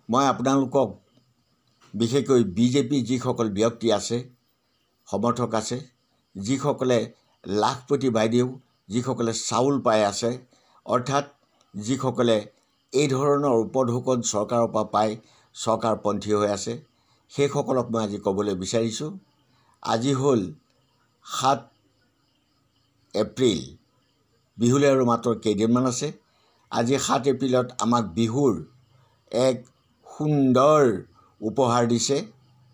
মই আপোনালোকক বিশেষকৈ বিজেপি যিসকল ব্যক্তি আছে সমৰ্থক আছে যিসকলে লাখপতি বাইদেউ যিসকলে চাউল পাই আছে অৰ্থাৎ যিসকলে এই ধৰণৰ উপঢৌকন চৰকাৰৰ পৰা পাই চৰকাৰপন্থী হৈ আছে সেইসকলক মই আজি ক'বলৈ বিচাৰিছোঁ আজি হ'ল 7 এপ্ৰিল বিহুলৈ আৰু মাত্ৰ কেইদিনমান আছে আজি 7 এপ্ৰিলত আমাক বিহুৰ এক সুন্দৰ উপহাৰ দিছে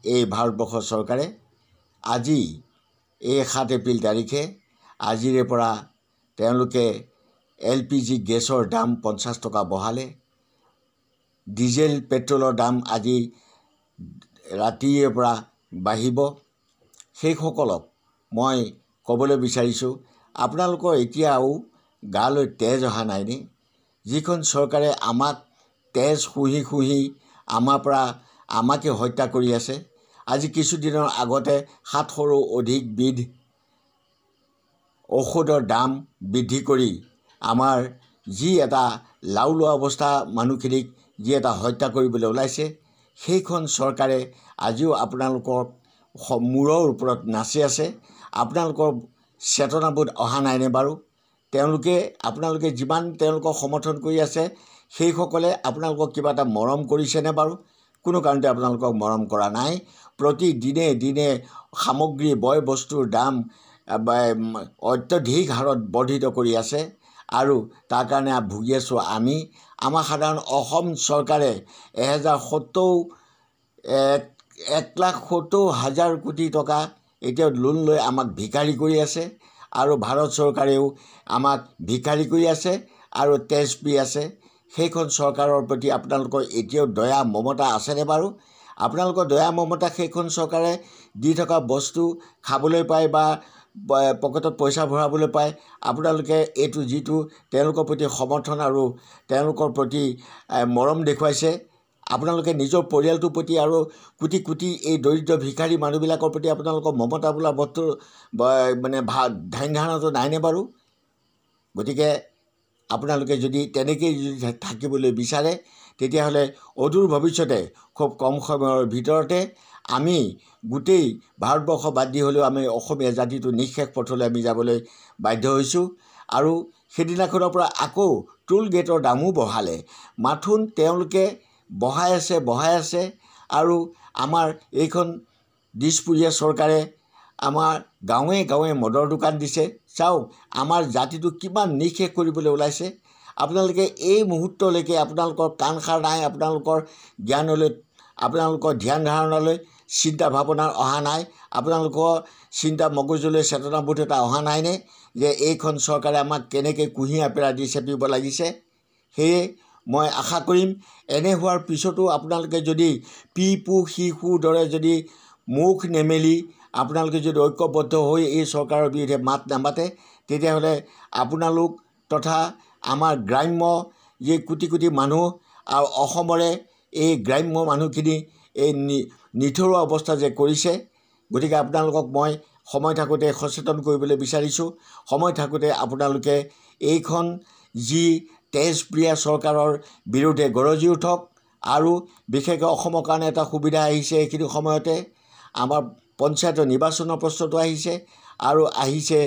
এই ভাৰতবৰ্ষ চৰকাৰে আজি এই 7 এপ্ৰিল তাৰিখে আজিৰে পৰা তেওঁলোকে LPG গেছৰ দাম 50 টকা বঢ়ালে ডিজেল পেট্ৰলৰ দাম আজি ৰাতিৰে পৰা বাঢ়িব সেইসকলক মই ক'বলৈ বিচাৰিছোঁ আপোনালোকৰ এতিয়াও গালৈ তেজ অহা নাইনে যিখন চৰকাৰে আমাক তেজ খুহি আমাকে হত্যা কৰি আছে আজি কিছুদিনৰ আগতে 700ৰো অধিক বিধ ঔষধৰ দাম বৃদ্ধি কৰি আমাৰ যি এটা লাওলোৱা অৱস্থা মানুহখিনিক যি এটা হত্যা কৰিবলৈ ওলাইছে সেইখন চৰকাৰে আজিও আপোনালোকৰ মূৰৰ ওপৰত নাচি আছে আপোনালোকৰ চেতনাবোধ অহা নাইনে বাৰু আপোনালোকে যিমান তেওঁলোকক সমৰ্থন কৰি আছে সেইসকলে আপোনালোকক কিবা এটা মৰম কৰিছেনে বাৰু কোনো কাৰণতে আপোনালোকক মৰম কৰা নাই প্ৰতিদিনে দিনে সামগ্ৰী বয় বস্তুৰ দাম অত্যধিক হাৰত বৰ্ধিত কৰি আছে আৰু তাৰ কাৰণে ভুগি আছোঁ আমাৰ সাধাৰণ অসম চৰকাৰে 1,70,000 কোটি টকা এতিয়া লোন লৈ আমাক ভিকাৰী কৰি আছে আৰু ভাৰত চৰকাৰেও আমাক ভিকাৰী কৰি আছে আৰু তেজ পি আছে সেইখন চৰকাৰৰ প্ৰতি আপোনালোকৰ এতিয়াও দয়া মমতা আছেনে বাৰু আপোনালোকৰ দয়া মমতা সেইখন চৰকাৰে দি থকা বস্তু খাবলৈ পায় বা পকেটত পইচা ভৰাবলৈ পায় আপোনালোকে এইটো যিটো তেওঁলোকৰ প্ৰতি সমৰ্থন আৰু তেওঁলোকৰ প্ৰতি মৰম দেখুৱাইছে আপোনালোকে নিজৰ পৰিয়ালটোৰ প্ৰতি আৰু কোটি কোটি এই দৰিদ্ৰ ভিখাৰী মানুহবিলাকৰ প্ৰতি আপোনালোকৰ মমতা বোলা বস্তু মানে ধ্যান ধাৰণাটো নাইনে বাৰু গতিকে আপোনালোকে যদি তেনেকৈ যদি থাকিবলৈ বিচাৰে তেতিয়াহ'লে অদূৰ ভৱিষ্যতে খুব কম সময়ৰ ভিতৰতে আমি গোটেই ভাৰতবৰ্ষ বাদ দি হ'লেও আমি অসমীয়া জাতিটো নিঃশেষ পথলৈ আমি যাবলৈ বাধ্য হৈছোঁ আৰু সেইদিনাখনৰ পৰা আকৌ টোল গেটৰ দামো বঢ়ালে মাথোন তেওঁলোকে বঢ়াই আছে আৰু আমাৰ এইখন দিছপুৰীয়া চৰকাৰে আমাৰ গাঁৱে গাঁৱে মদৰ দোকান দিছে চাওক আমাৰ জাতিটো কিমান নিঃশেষ কৰিবলৈ ওলাইছে আপোনালোকে এই মুহূৰ্তলৈকে আপোনালোকৰ কাণসাৰ নাই আপোনালোকৰ জ্ঞানলৈ আপোনালোকৰ ধ্যান ধাৰণালৈ চিন্তা ভাৱনাৰ অহা নাই আপোনালোকৰ চিন্তা মগজুলৈ চেতনাবোধ এটা অহা নাইনে যে এইখন চৰকাৰে আমাক কেনেকৈ কুঁহিয়া পেৰা দি চেপিব লাগিছে সেয়ে মই আশা কৰিম এনে হোৱাৰ পিছতো আপোনালোকে যদি পু শিশুৰ দৰে যদি মুখ নেমেলি আপোনালোকে যদি ঐক্যবদ্ধ হৈ এই চৰকাৰৰ বিৰুদ্ধে মাত নামাতে তেতিয়াহ'লে আপোনালোক তথা আমাৰ গ্ৰাম্য যে কোটি কোটি মানুহ আৰু অসমৰে এই গ্ৰাম্য মানুহখিনি এই নিথৰুৱা অৱস্থা যে কৰিছে গতিকে আপোনালোকক মই সময় থাকোঁতে সচেতন কৰিবলৈ বিচাৰিছোঁ সময় থাকোঁতে আপোনালোকে এইখন যি তেজপ্ৰিয়া চৰকাৰৰ বিৰুদ্ধে গৰজি উঠক আৰু বিশেষকৈ অসমৰ কাৰণে এটা সুবিধা আহিছে এইখিনি সময়তে আমাৰ পঞ্চায়তৰ নিৰ্বাচনৰ প্ৰশ্নটো আহিছে আৰু আহিছে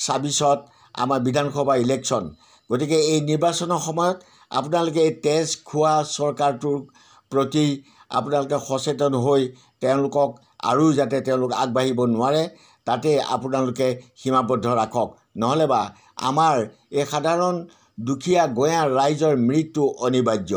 ২৬ত আমাৰ বিধানসভা ইলেকশ্যন গতিকে এই নিৰ্বাচনৰ সময়ত আপোনালোকে এই তেজ খোৱা চৰকাৰটোৰ প্ৰতি আপোনালোকে সচেতন হৈ তেওঁলোকক আৰু যাতে তেওঁলোক আগবাঢ়িব নোৱাৰে তাতে আপোনালোকে সীমাবদ্ধ ৰাখক নহ'লে বা আমাৰ এই সাধাৰণ দুখীয়া গঞা ৰাইজৰ মৃত্যু অনিবাৰ্য